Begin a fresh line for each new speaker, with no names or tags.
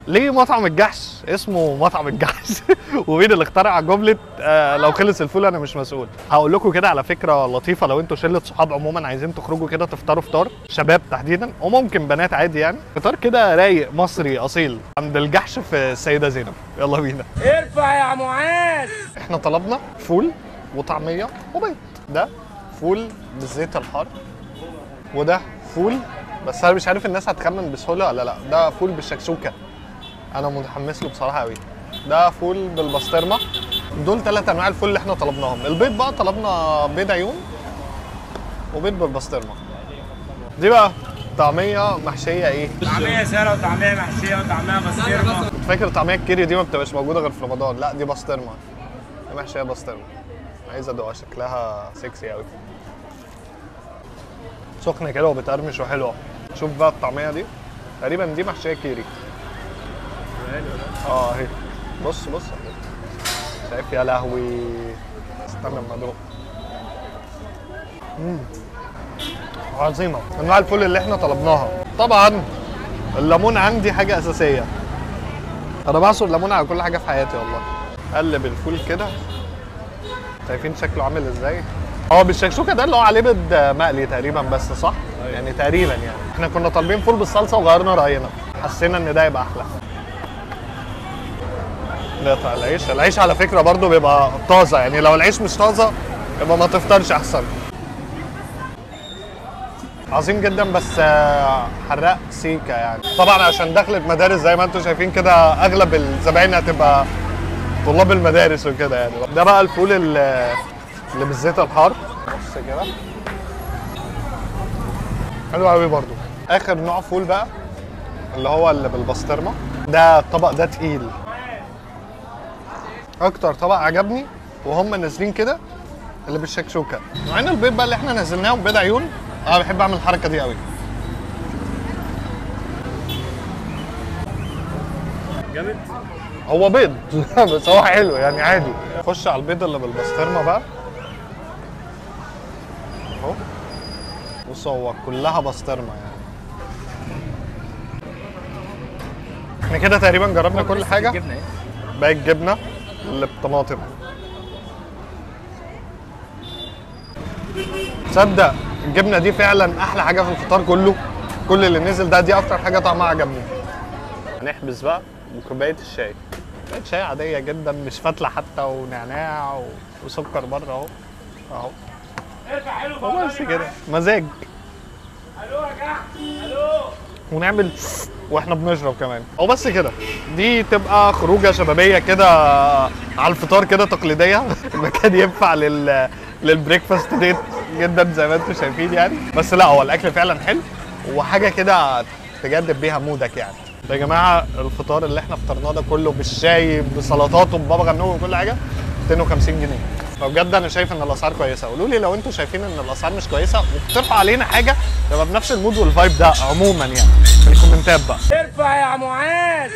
ليه مطعم الجحش اسمه مطعم الجحش ومين اللي اخترع جمله لو خلص الفول انا مش مسؤول. هقول لكم كده على فكره لطيفه، لو انتوا شله صحاب عموما عايزين تخرجوا كده تفطروا فطار شباب تحديدا وممكن بنات عادي، يعني فطار كده رايق مصري اصيل عند الجحش في السيده زينب. يلا بينا.
ارفع يا معاذ.
احنا طلبنا فول وطعميه وبيض. ده فول بالزيت الحار، وده فول بس انا مش عارف الناس هتخمن بسهوله ولا لا. ده فول بالشكشوكه، انا متحمس له بصراحه قوي. ده فول بالبسطرمه. دول 3 انواع الفول اللي احنا طلبناهم. البيض بقى طلبنا بيض عيون وبيض بالبسطرمه. دي بقى طعميه محشيه ايه؟
طعميه ساره وطعميه محشيه وطعميه بسطرمه.
كنت فاكر طعميه الكيري دي ما بتبقاش موجوده غير في رمضان، لا دي بسطرمه، دي محشيه بسطرمه. عايز ادوقها، شكلها سكسي قوي، سخنه كده وبتقرمش وحلوه. شوف بقى الطعميه دي تقريبا دي محشيه كيري. اهي بص بص شايف؟ يا لهوي استنى اما ادوق. عظيمه. انواع الفول اللي احنا طلبناها طبعا الليمون عندي حاجه اساسيه، انا بعصر ليمون على كل حاجه في حياتي والله. قلب الفول كده، شايفين شكله عامل ازاي؟ هو بالشكشوكه ده اللي هو عليه بيض مقلي تقريبا بس صح؟ يعني تقريبا يعني احنا كنا طالبين فول بالصلصه وغيرنا راينا، حسينا ان ده يبقى احلى. نقطع العيش. العيش على فكره برضو بيبقى طازه، يعني لو العيش مش طازه يبقى ما تفطرش احسن. عظيم جدا بس حراق سيكا يعني. طبعا عشان دخلت مدارس زي ما انتم شايفين كده اغلب الزباين هتبقى طلاب المدارس وكده يعني. ده بقى الفول اللي بالزيت الحار. بص كده حلو قوي برضو. اخر نوع فول بقى اللي هو اللي بالبسطرمه. ده الطبق ده تقيل. اكتر طبق عجبني وهم نازلين كده اللي بالشكشوكه. وعين البيض بقى اللي احنا نزلناه بيض عيون، انا بحب اعمل الحركه دي قوي.
جامد.
هو بيض بس هو حلو يعني عادي. خش على البيض اللي بالبسطرمه بقى اهو. بص هو كلها بسطرمه يعني. احنا كده تقريبا جربنا كل حاجه. باقي الجبنه اللي بطماطم. تصدق الجبنه دي فعلا احلى حاجه في الفطار كله. كل اللي نزل ده دي اكتر حاجه طعمها عجبني. هنحبس بقى بكوبايه الشاي. كوبايه شاي عاديه جدا مش فاتله حتى، ونعناع وسكر بره اهو اهو.
ارفع حلو
بس كده مزاج.
الو يا جحش الو.
ونعمل واحنا بنشرب كمان. او بس كده دي تبقى خروجه شبابيه كده على الفطار كده تقليديه. المكان ينفع للبريكفاست ديت جدا زي ما انتم شايفين يعني. بس لا هو الاكل فعلا حلو وحاجه كده تجدد بيها مودك يعني. يا جماعه الفطار اللي احنا فطرناه ده كله بالشاي بسلطاته ببابا غنوج وكل حاجه 250 جنيه. فبجد انا شايف ان الاسعار كويسه. قولوا لي لو انتم شايفين ان الاسعار مش كويسه واقترحوا علينا حاجه تبقى بنفس المود والفايب ده عموما يعني في الكومنتات بقى.
ارفع يا معاذ.